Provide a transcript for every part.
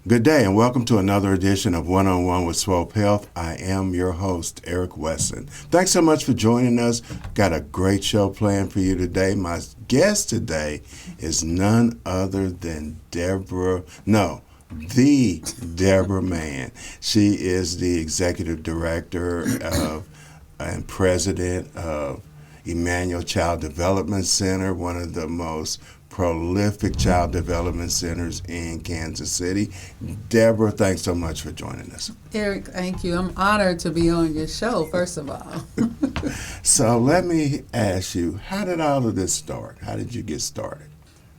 Good day and welcome to another edition of One-on-One with Swope Health. I am your host, Eric Wesson. Thanks so much for joining us. Got a great show planned for you today. My guest today is none other than the Deborah Mann. She is the executive director of and president of Emmanuel Child Development Center, one of the most prolific child development centers in Kansas City. Deborah, thanks so much for joining us. Eric, thank you. I'm honored to be on your show, first of all. So let me ask you, how did all of this start? How did you get started?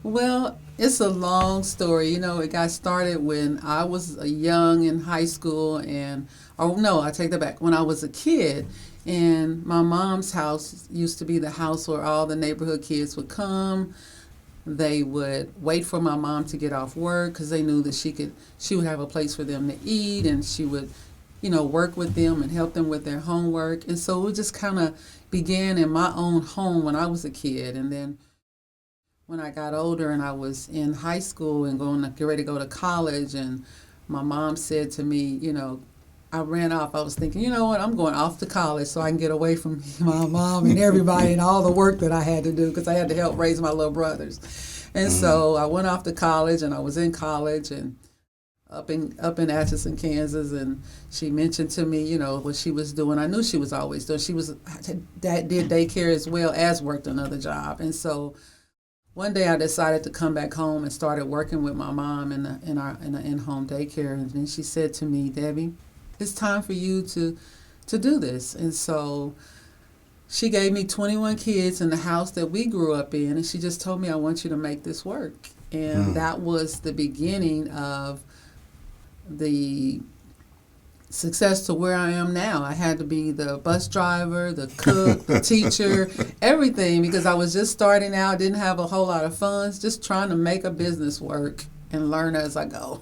Well, it's a long story. You know, it got started when I was young in high school I take that back. When I was a kid, and my mom's house used to be the house where all the neighborhood kids would come. They would wait for my mom to get off work because they knew that she would have a place for them to eat, and she would, work with them and help them with their homework. And so it just kind of began in my own home when I was a kid. And then when I got older and I was in high school and get ready to go to college, and my mom said to me, I ran off. I was thinking, you know what, I'm going off to college so I can get away from my mom and everybody and all the work that I had to do because I had to help raise my little brothers. And so I went off to college, and I was in college and up in Atchison, Kansas, and she mentioned to me, what she was doing. I knew she was always doing. She did daycare as well as worked another job. And so one day I decided to come back home and started working with my mom in in-home daycare. And then she said to me, Debbie, it's time for you to do this. And so she gave me 21 kids in the house that we grew up in, and she just told me, I want you to make this work. And that was the beginning of the success to where I am now. I had to be the bus driver, the cook, the teacher, everything, because I was just starting out, didn't have a whole lot of funds, just trying to make a business work and learn as I go.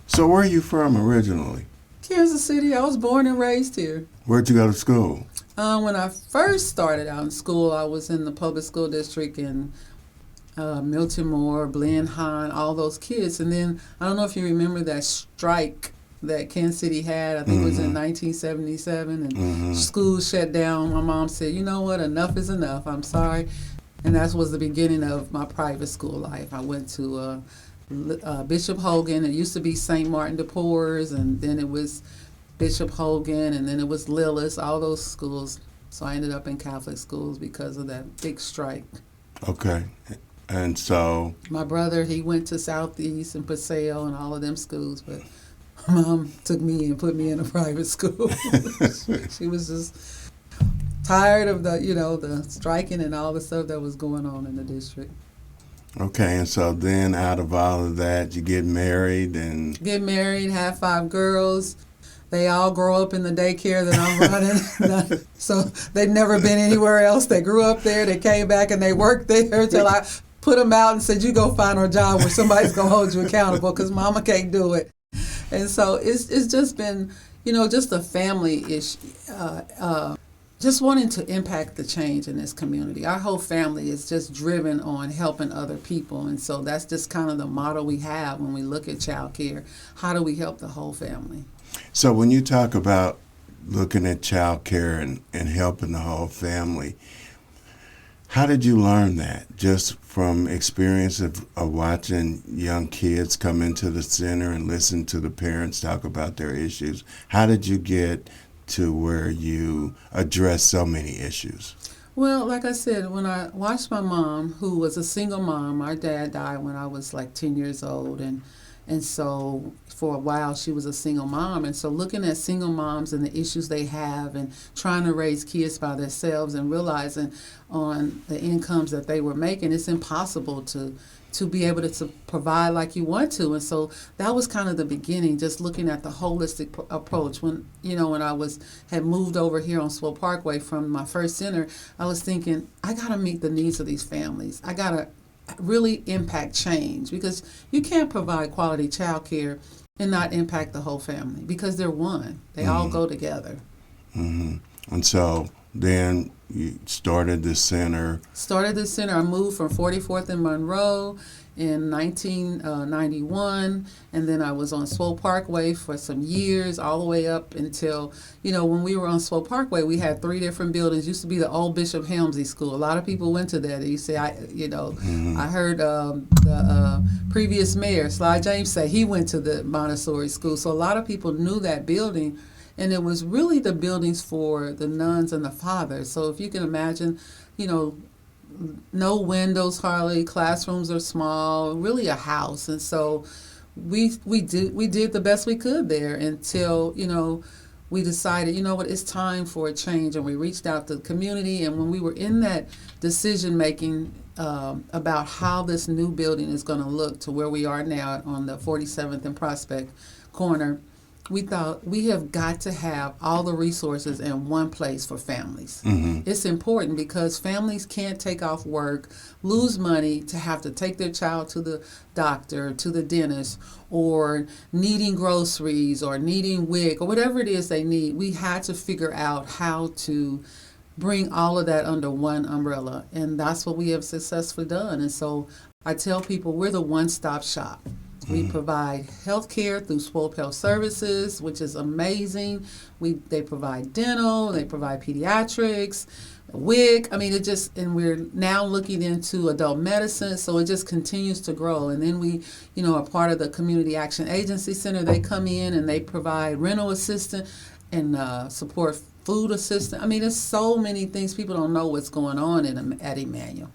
So where are you from originally? Kansas City. I was born and raised here. Where'd you go to school? When I first started out in school, I was in the public school district in Milton Moore, Glen Hahn, all those kids. And then, I don't know if you remember that strike that Kansas City had. I think it was in 1977, and schools shut down. My mom said, you know what, enough is enough. I'm sorry. And that was the beginning of my private school life. I went to Bishop Hogan. It used to be St. Martin de Porres, and then it was Bishop Hogan, and then it was Lillis, all those schools. So I ended up in Catholic schools because of that big strike. Okay. And so my brother, he went to Southeast and Paseo and all of them schools, but Mom took me and put me in a private school. She was just tired of the striking and all the stuff that was going on in the district. Okay, and so then out of all of that, you get married, have 5 girls. They all grow up in the daycare that I'm running. So they've never been anywhere else. They grew up there. They came back and they worked there until I put them out and said, you go find a job where somebody's going to hold you accountable because Mama can't do it. And so it's just been, just a family issue. Just wanting to impact the change in this community. Our whole family is just driven on helping other people. And so that's just kind of the motto we have when we look at child care. How do we help the whole family? So when you talk about looking at child care and helping the whole family, how did you learn that? Just from experience of watching young kids come into the center and listen to the parents talk about their issues? How did you get to where you address so many issues? Well, like I said, when I watched my mom, who was a single mom, my dad died when I was like 10 years old, and so for a while she was a single mom. And so looking at single moms and the issues they have and trying to raise kids by themselves and realizing on the incomes that they were making, it's impossible to be able to provide like you want to. And so that was kind of the beginning, just looking at the holistic approach. When I had moved over here on Swope Parkway from my first center, I was thinking, I got to meet the needs of these families. I got to really impact change, because you can't provide quality child care and not impact the whole family, because they're one. They all go together. And so then you started the center. I moved from 44th and Monroe in 1991, and then I was on Swope Parkway for some years, all the way up until, when we were on Swope Parkway, we had 3 different buildings. It used to be the old Bishop Helmsley School. A lot of people went to that. And you say, I heard the previous mayor, Sly James, say he went to the Montessori school. So a lot of people knew that building, and it was really the buildings for the nuns and the fathers. So if you can imagine, no windows hardly, classrooms are small, really a house. And so we did the best we could there until, we decided, it's time for a change. And we reached out to the community, and when we were in that decision making about how this new building is going to look to where we are now on the 47th and Prospect corner, we thought we have got to have all the resources in one place for families. Mm-hmm. It's important because families can't take off work, lose money to have to take their child to the doctor, to the dentist, or needing groceries or needing WIC or whatever it is they need. We had to figure out how to bring all of that under one umbrella, and that's what we have successfully done. And so I tell people we're the one-stop shop. We provide health care through Swope Health Services, which is amazing. They provide dental, they provide pediatrics, WIC. And we're now looking into adult medicine, so it just continues to grow. And then we, are part of the Community Action Agency Center. They come in and they provide rental assistance and support food assistance. There's so many things. People don't know what's going on at Emmanuel.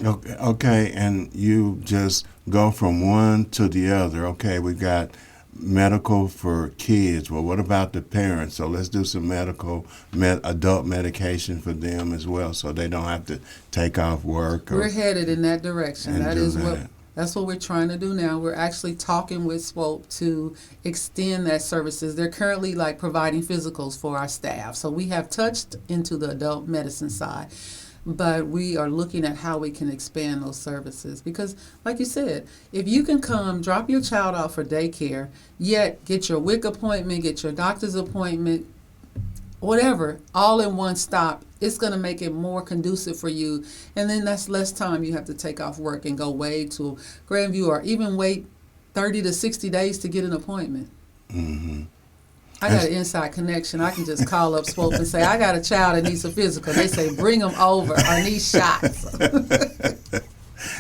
Okay, and you just go from one to the other. Okay, we got medical for kids. Well, what about the parents? So let's do some adult medication for them as well, so they don't have to take off work. We're headed in that direction. That's what we're trying to do now. We're actually talking with Swope to extend that services. They're currently providing physicals for our staff. So we have touched into the adult medicine side. But we are looking at how we can expand those services. Because, like you said, if you can come, drop your child off for daycare, yet get your WIC appointment, get your doctor's appointment, whatever, all in one stop, it's going to make it more conducive for you. And then that's less time you have to take off work and go way to Grandview or even wait 30 to 60 days to get an appointment. Mm-hmm. I got an inside connection. I can just call up Swope and say, I got a child that needs a physical. They say, bring them over. I need shots.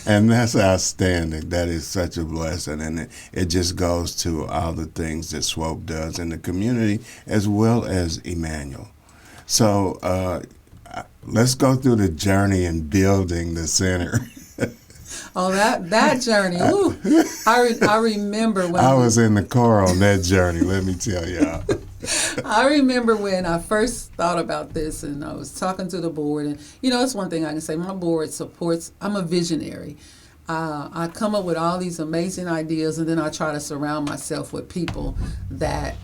And that's outstanding. That is such a blessing. And it just goes to all the things that Swope does in the community as well as Emmanuel. So let's go through the journey in building the center. Oh, that journey. Ooh, I remember when I was in the car on that journey, let me tell y'all. I remember when I first thought about this and I was talking to the board. And, it's one thing I can say. My board supports, I'm a visionary. I come up with all these amazing ideas, and then I try to surround myself with people that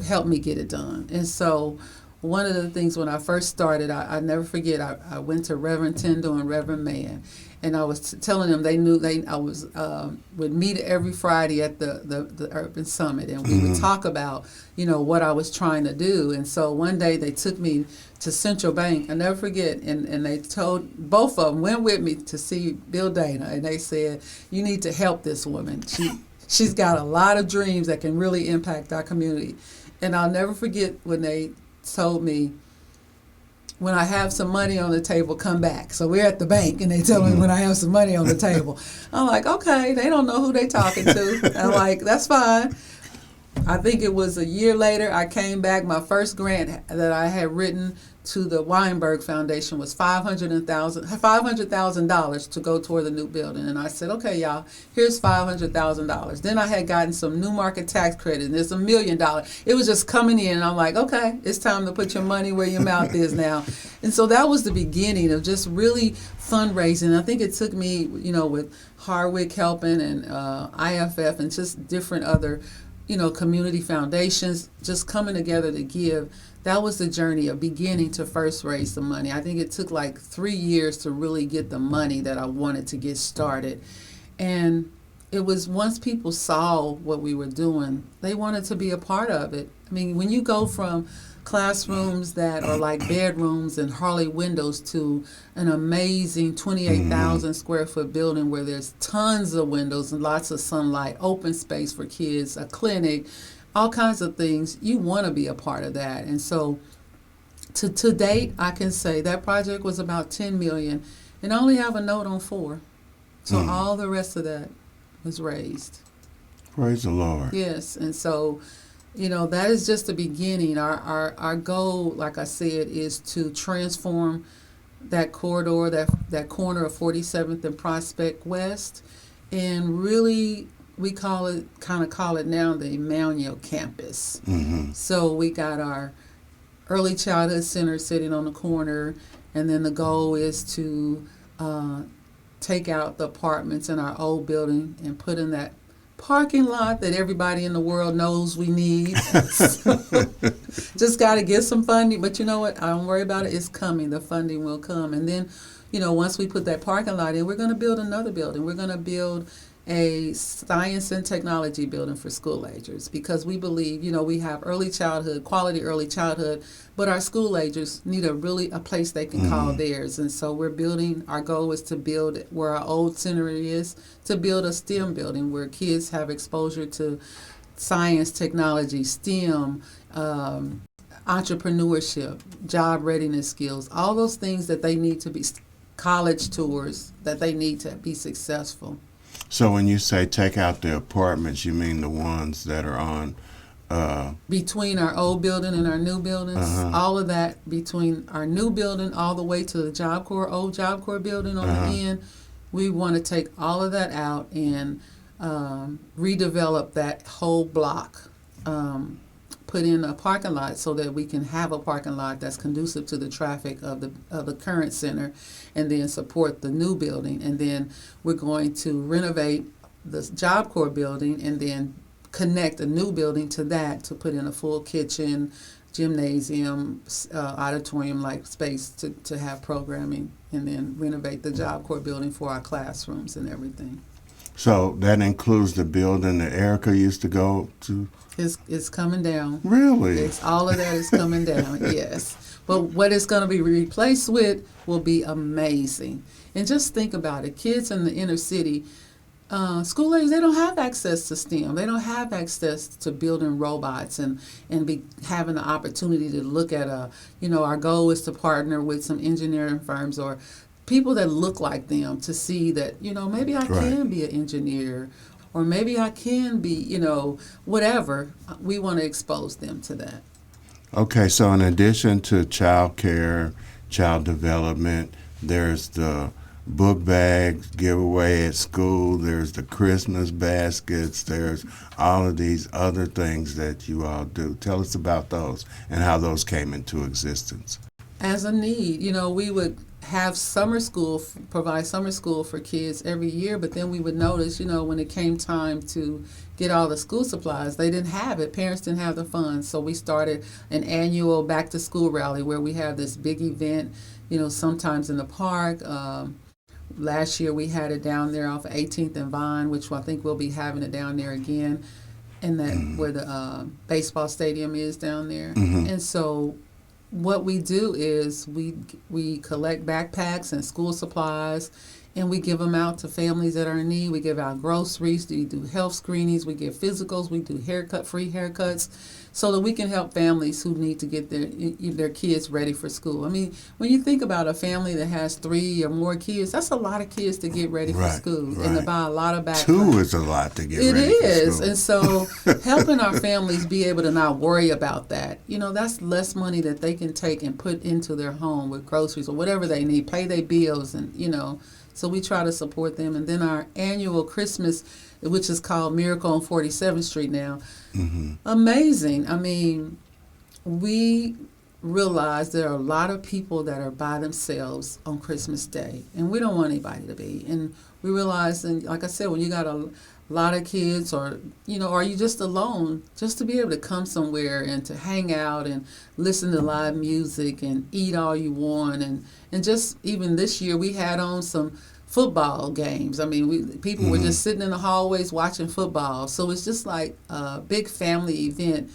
help me get it done. And so one of the things when I first started, I never forget, I went to Reverend Tyndall and Reverend Mann. And I was telling them I was would meet every Friday at the Urban Summit, and we would talk about what I was trying to do. And so one day they took me to Central Bank. I never forget, and they told both of them went with me to see Bill Dana, and they said, you need to help this woman. She's got a lot of dreams that can really impact our community. And I'll never forget when they told me, when I have some money on the table, come back. So we're at the bank, and they tell me when I have some money on the table. I'm like, okay, they don't know who they talking to. I'm like, that's fine. I think it was a year later, I came back. My first grant that I had written to the Weinberg Foundation was $500,000 to go toward the new building. And I said, okay, y'all, here's $500,000. Then I had gotten some new market tax credit, and there's $1 million. It was just coming in, and I'm like, okay, it's time to put your money where your mouth is now. And so that was the beginning of just really fundraising. I think it took me, with Hardwick helping and IFF and just different other, community foundations just coming together to give. That was the journey of beginning to first raise the money. I think it took 3 years to really get the money that I wanted to get started. And it was once people saw what we were doing, they wanted to be a part of it. I mean, when you go from classrooms that are like bedrooms and hardly windows to an amazing 28,000 square foot building where there's tons of windows and lots of sunlight, open space for kids, a clinic, all kinds of things, you want to be a part of that. And so to date, I can say that project was about $10 million, and I only have a note on 4. So all the rest of that was raised. Praise the Lord. Yes, and so, that is just the beginning. Our goal, like I said, is to transform that corridor, that corner of 47th and Prospect West, and really we call it now the Emmanuel campus. So we got our early childhood center sitting on the corner, and then the goal is to take out the apartments in our old building and put in that parking lot that everybody in the world knows we need. So, just got to get some funding. But you know what? I don't worry about it. It's coming. The funding will come. And then, once we put that parking lot in, we're going to build another building. We're going to build a science and technology building for school agers, because we believe, we have early childhood, quality early childhood, but our school agers need a place they can call theirs. And so we're building, our goal is to build where our old center is, to build a STEM building where kids have exposure to science, technology, STEM, entrepreneurship, job readiness skills, all those things that they need to be, college tours that they need to be successful. So when you say take out the apartments, you mean the ones that are on between our old building and our new buildings, all of that between our new building all the way to the old Job Corps building on the end, we want to take all of that out and redevelop that whole block. Put in a parking lot so that we can have a parking lot that's conducive to the traffic of the current center, and then support the new building. And then we're going to renovate the Job Corps building and then connect a new building to that to put in a full kitchen, gymnasium, auditorium-like space to have programming, and then renovate the Job Corps building for our classrooms and everything. So that includes the building that Erica used to go to? It's coming down. Really? All of that is coming down, yes. But what it's going to be replaced with will be amazing. And just think about it. Kids in the inner city, school agers, they don't have access to STEM. They don't have access to building robots and be having the opportunity to look at our goal is to partner with some engineering firms or people that look like them to see that, maybe I can be an engineer, or maybe I can be, whatever. We want to expose them to that. Okay, so in addition to child care, child development, there's the book bags giveaway at school, there's the Christmas baskets, there's all of these other things that you all do. Tell us about those and how those came into existence. As a need, we would have provide summer school for kids every year, but then we would notice, when it came time to get all the school supplies, they didn't have it. Parents didn't have the funds. So we started an annual back to school rally where we have this big event, sometimes in the park. Last year we had it down there off of 18th and Vine, which I think we'll be having it down there again, and that where the baseball stadium is down there. And so what we do is we collect backpacks and school supplies, and we give them out to families that are in need. We give out groceries, we do health screenings, we give physicals, we do free haircuts, so that we can help families who need to get their kids ready for school. I mean, when you think about a family that has 3 or more kids, that's a lot of kids to get ready for school, and to buy a lot of backpacks. 2 is a lot to get ready for school. It is, and so helping our families be able to not worry about that, that's less money that they can take and put into their home with groceries or whatever they need, pay their bills, and so we try to support them. And then our annual Christmas, which is called Miracle on 47th Street now, amazing. I mean, we realize there are a lot of people that are by themselves on Christmas Day, and we don't want anybody to be. And we realize, and like I said, when you got a lot of kids, or are you just alone, just to be able to come somewhere and to hang out and listen to live music and eat all you want, and just even this year we had on some football games. I mean, people were just sitting in the hallways watching football. So it's just like a big family event.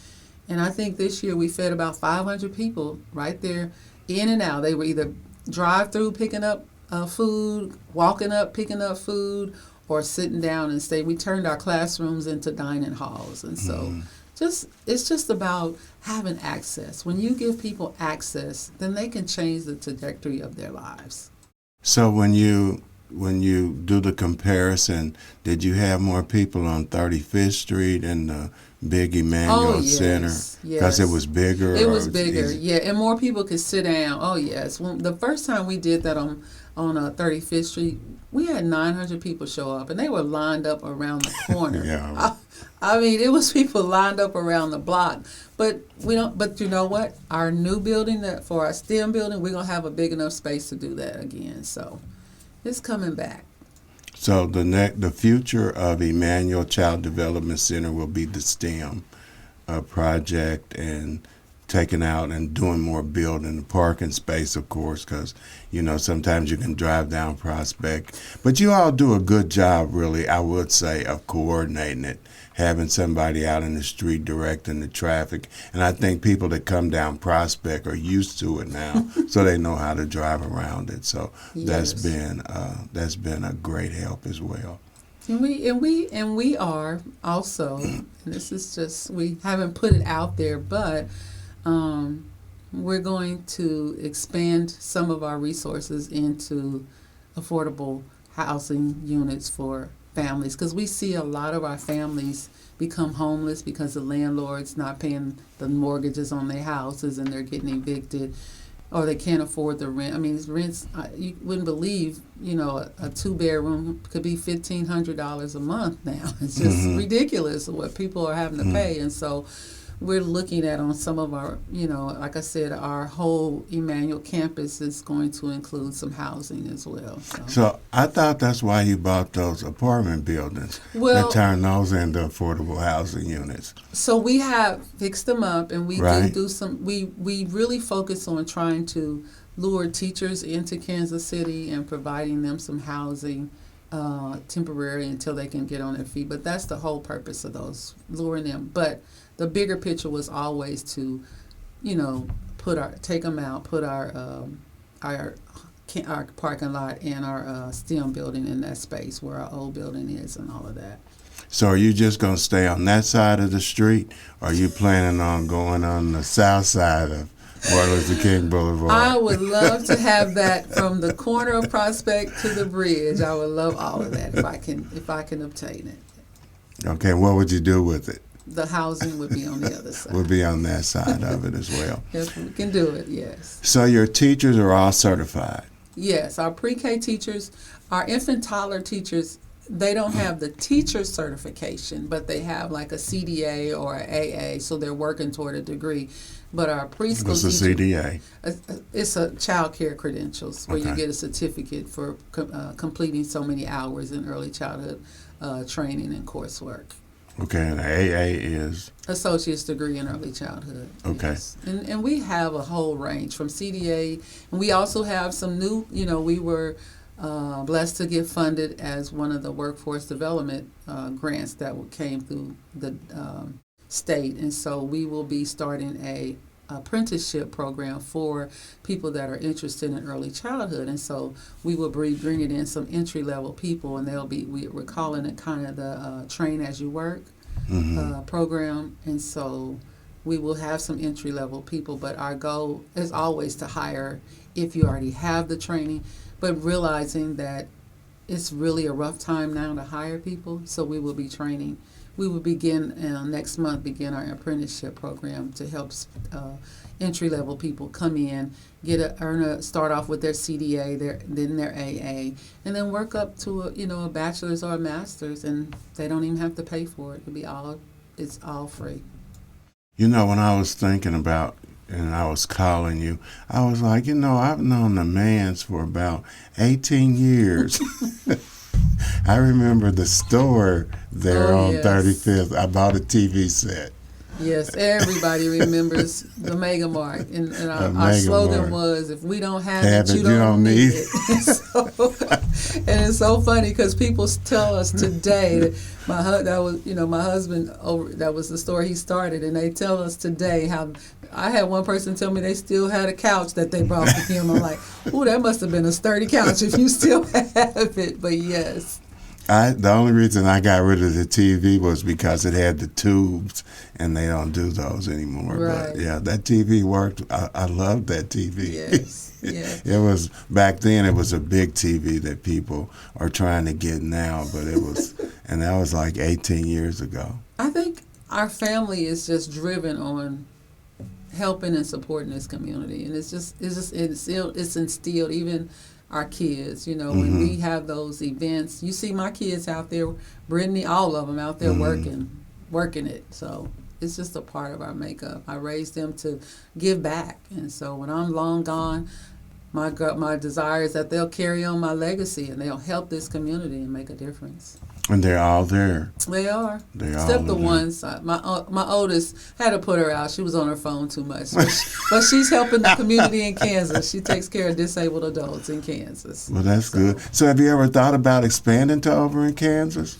And I think this year we fed about 500 people right there, in and out. They were either drive-through picking up food, walking up picking up food, or sitting down and stay. We turned our classrooms into dining halls, and so it's just about having access. When you give people access, then they can change the trajectory of their lives. So when you do the comparison, did you have more people on 35th Street and the big Emmanuel Center? Because it was bigger? It was bigger, yeah, and more people could sit down. Oh, yes. When the first time we did that on 35th Street, we had 900 people show up, and they were lined up around the corner. Yeah. I mean, it was people lined up around the block. But But you know what? Our new building, for our STEM building, we're gonna have a big enough space to do that again. So it's coming back. So the future of Emmanuel Child Development Center will be the STEM project, and taking out and doing more building, parking space, of course, because sometimes you can drive down Prospect. But you all do a good job, really, I would say, of coordinating it, having somebody out in the street directing the traffic. And I think people that come down Prospect are used to it now, so they know how to drive around it. So Yes. that's been a great help as well. And we are also, and this is just, we haven't put it out there, but we're going to expand some of our resources into affordable housing units for families, because we see a lot of our families become homeless because the landlord's not paying the mortgages on their houses and they're getting evicted, or they can't afford the rent. I mean, rents, you wouldn't believe, a two-bedroom could be $1,500 a month now. It's just ridiculous what people are having to pay. And so we're looking at, on some of our, like I said, our whole Emmanuel campus is going to include some housing as well. So I thought that's why you bought those apartment buildings, Well, that turn those into affordable housing units. So we have fixed them up, and we Right. do some. We really focus on trying to lure teachers into Kansas City and providing them some housing, temporary, until they can get on their feet. But that's the whole purpose of those, luring them. But the bigger picture was always to, take them out, put our parking lot and our STEM building in that space where our old building is, and all of that. So are you just going to stay on that side of the street, or are you planning on going on the south side of Martin Luther King Boulevard? I would love to have that from the corner of Prospect to the bridge. I would love all of that if I can obtain it. Okay, what would you do with it? The housing would be on the other side. Would be on that side of it as well. If we can do it, yes. So your teachers are all certified? Yes, our pre-K teachers, our infant toddler teachers, they don't have the teacher certification, but they have like a CDA or an AA, so they're working toward a degree. But our preschool What's a CDA? It's a child care credentials, where you Okay. get a certificate for completing so many hours in early childhood training and coursework. Okay, and AA is? Associate's degree in early childhood. Okay. Yes. And we have a whole range from CDA, and we also have some new, we were blessed to get funded as one of the workforce development grants that came through the state. And so we will be starting a apprenticeship program for people that are interested in early childhood. And so we will be bringing in some entry-level people, and we're calling it kind of the train as you work program. And so we will have some entry-level people, but our goal is always to hire if you already have the training, but realizing that it's really a rough time now to hire people. So we will be training. We will begin next month, begin our apprenticeship program to help entry-level people come in, start off with their CDA, then their AA, and then work up to a bachelor's or a master's, and they don't even have to pay for it. It's all free. When I was thinking about, and I was calling you, I was like, I've known the Manns for about 18 years. I remember the store there on yes. 35th. I bought a TV set. Yes, everybody remembers the Mega Mart, and our slogan was, "If we don't have it, you don't need it." And it's so funny because people tell us today that my husband that was the store he started, and they tell us today how I had one person tell me they still had a couch that they brought for him. I'm like, "Ooh, that must have been a sturdy couch if you still have it." But yes. The only reason I got rid of the TV was because it had the tubes, and they don't do those anymore. Right. But yeah, that TV worked. I loved that TV. Yes. Yes. It was back then. It was a big TV that people are trying to get now, but it was, and that was like 18 years ago. I think our family is just driven on helping and supporting this community, and it's instilled even. Our kids, when we have those events, you see my kids out there, Brittany, all of them out there working it. So it's just a part of our makeup. I raised them to give back, and so when I'm long gone, my desire is that they'll carry on my legacy and they'll help this community and make a difference. And they're all there. They are. Except the ones. My oldest had to put her out. She was on her phone too much. But she's helping the community in Kansas. She takes care of disabled adults in Kansas. Well, that's good. So have you ever thought about expanding to over in Kansas?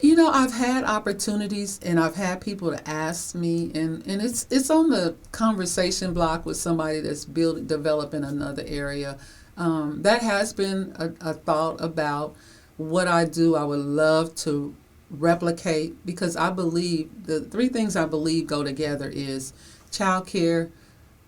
I've had opportunities, and I've had people to ask me, and it's on the conversation block with somebody that's developing another area. That has been a thought about what I do. I would love to replicate, because I believe the three things I believe go together is child care,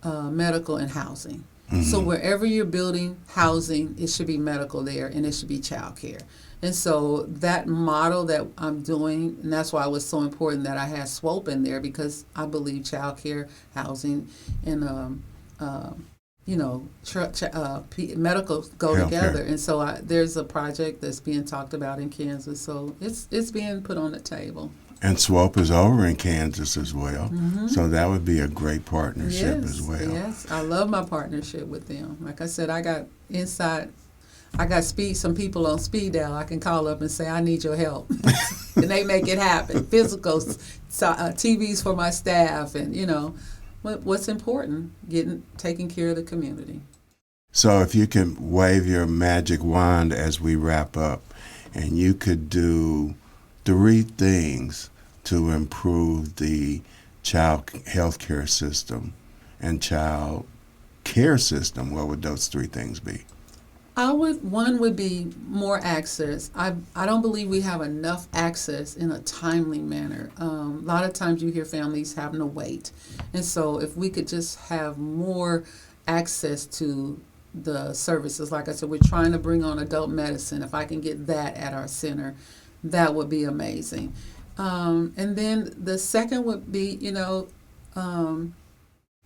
medical, and housing. Mm-hmm. So wherever you're building housing, it should be medical there, and it should be child care. And so that model that I'm doing, and that's why it was so important that I had Swope in there, because I believe child care, housing, and medical go together. And so there's a project that's being talked about in Kansas. So it's being put on the table. And Swope is over in Kansas as well. Mm-hmm. So that would be a great partnership as well. Yes, I love my partnership with them. Like I said, I got some people on speed dial I can call up and say, I need your help. And they make it happen. Physicals, TVs for my staff, and, what's important, taking care of the community. So if you can wave your magic wand as we wrap up, and you could do 3 things to improve the child health care system and child care system, what would those 3 things be? One would be more access. I don't believe we have enough access in a timely manner. A lot of times you hear families having to wait. And so if we could just have more access to the services, like I said, we're trying to bring on adult medicine. If I can get that at our center, that would be amazing. And then the second would be,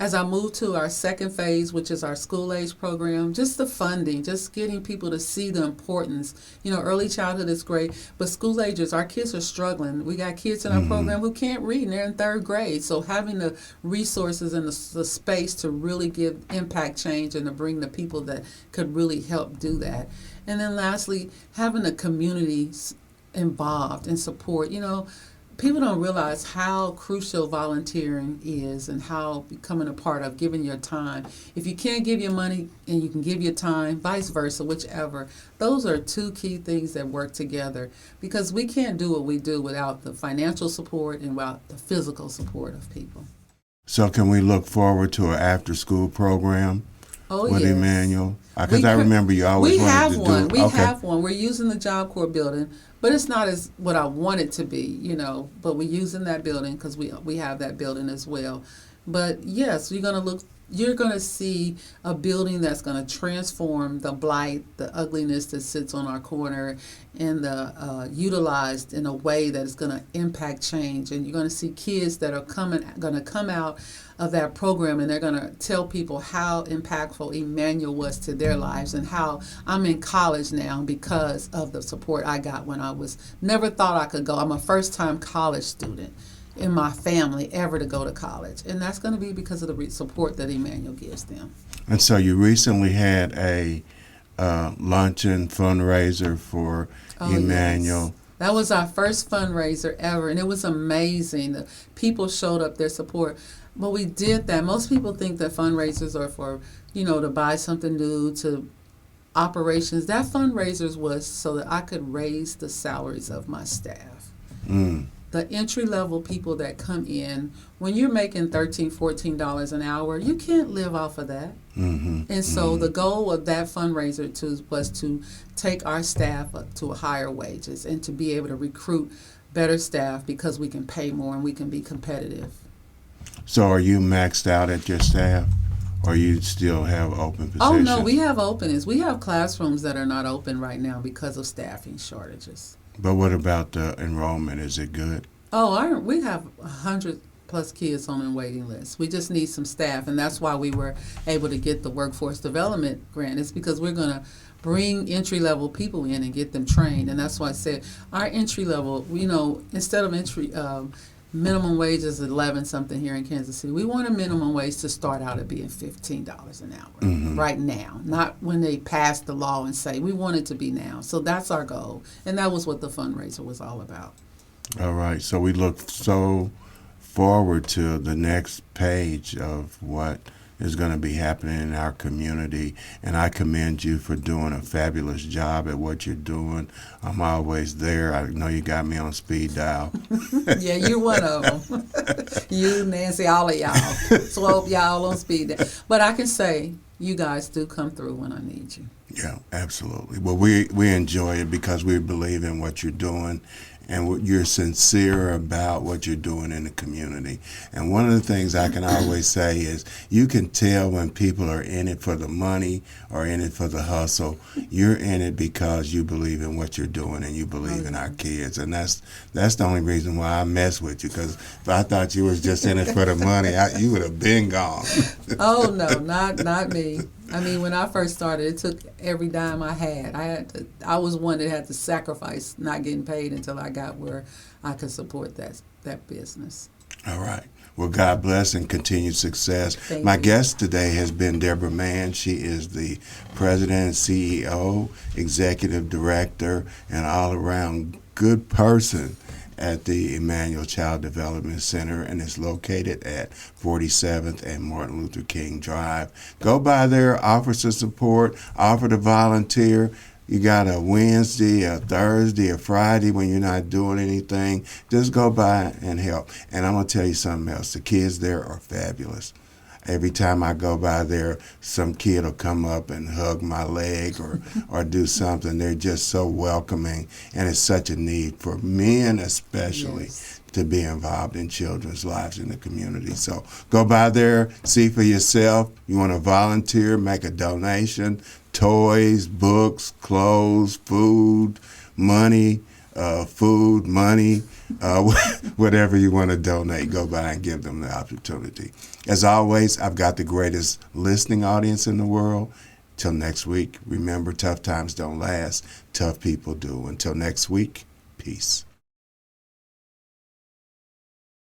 as I move to our second phase, which is our school age program, just the funding, just getting people to see the importance. Early childhood is great, but school agers, our kids are struggling. We got kids in our program who can't read, and they're in 3rd grade. So having the resources and the space to really give impact change and to bring the people that could really help do that. And then lastly, having the community involved and support. People don't realize how crucial volunteering is and how becoming a part of giving your time. If you can't give your money and you can give your time, vice versa, whichever. Those are 2 key things that work together, because we can't do what we do without the financial support and without the physical support of people. So can we look forward to an after-school program with yes. Emmanuel? Because I remember you always wanted to do. We have one. We're using the Job Corps building. But it's not as what I want it to be, but we're using that building because we have that building as well. But yes, you're going to see a building that's going to transform the blight, the ugliness that sits on our corner, and utilized in a way that is going to impact change. And you're going to see kids that are going to come out of that program, and they're going to tell people how impactful Emmanuel was to their lives, and how I'm in college now because of the support I got when I never thought I could go. I'm a first-time college student in my family ever to go to college, and that's going to be because of the support that Emmanuel gives them. And so you recently had a luncheon fundraiser for Emmanuel. Yes. That was our first fundraiser ever, and it was amazing. The people showed up their support. But we did that. Most people think that fundraisers are for, to buy something new, to operations. That fundraisers was so that I could raise the salaries of my staff. The entry-level people that come in, when you're making $13, $14 an hour, you can't live off of that. And so the goal of that fundraiser was to take our staff up to higher wages and to be able to recruit better staff because we can pay more and we can be competitive. So are you maxed out at your staff, or you still have open positions? Oh, no, we have openings. We have classrooms that are not open right now because of staffing shortages. But what about the enrollment? Is it good? Oh, we have 100+ kids on the waiting list. We just need some staff, and that's why we were able to get the workforce development grant. It's because we're going to bring entry-level people in and get them trained, and that's why I said our entry-level, instead of minimum wage is 11 something here in Kansas City. We want a minimum wage to start out at being $15 an hour right now, not when they pass the law and say we want it to be now. So that's our goal, and that was what the fundraiser was all about. All right. So we look so forward to the next page of what is going to be happening in our community, and I commend you for doing a fabulous job at what you're doing. I'm always there. I know you got me on speed dial. Yeah, you're one of them. You, Nancy, all of y'all. Swope, y'all on speed dial. But I can say you guys do come through when I need you. Yeah, absolutely. Well, we enjoy it because we believe in what you're doing, and you're sincere about what you're doing in the community. And one of the things I can always say is you can tell when people are in it for the money or in it for the hustle. You're in it because you believe in what you're doing and you believe in our kids. And that's the only reason why I mess with you, because if I thought you was just in it for the money, you would have been gone. Oh, no, not me. I mean, when I first started, it took every dime I had. I was one that had to sacrifice not getting paid until I got where I could support that business. All right. Well, God bless and continued success. Thank My you. guest today has been Deborah Mann. She is the president and CEO, executive director, and all-around good person at the Emmanuel Child Development Center, and it's located at 47th and Martin Luther King Drive. Go by there, offer some support, offer to volunteer. You got a Wednesday, a Thursday, a Friday when you're not doing anything. Just go by and help. And I'm going to tell you something else. The kids there are fabulous. Every time I go by there, some kid will come up and hug my leg or do something. They're just so welcoming, and it's such a need for men especially. Yes. To be involved in children's lives in the community. So go by there, see for yourself. You want to volunteer, make a donation, toys, books, clothes, food, money, whatever you want to donate, go by and give them the opportunity. As always, I've got the greatest listening audience in the world. Till next week, remember, tough times don't last. Tough people do. Until next week, peace.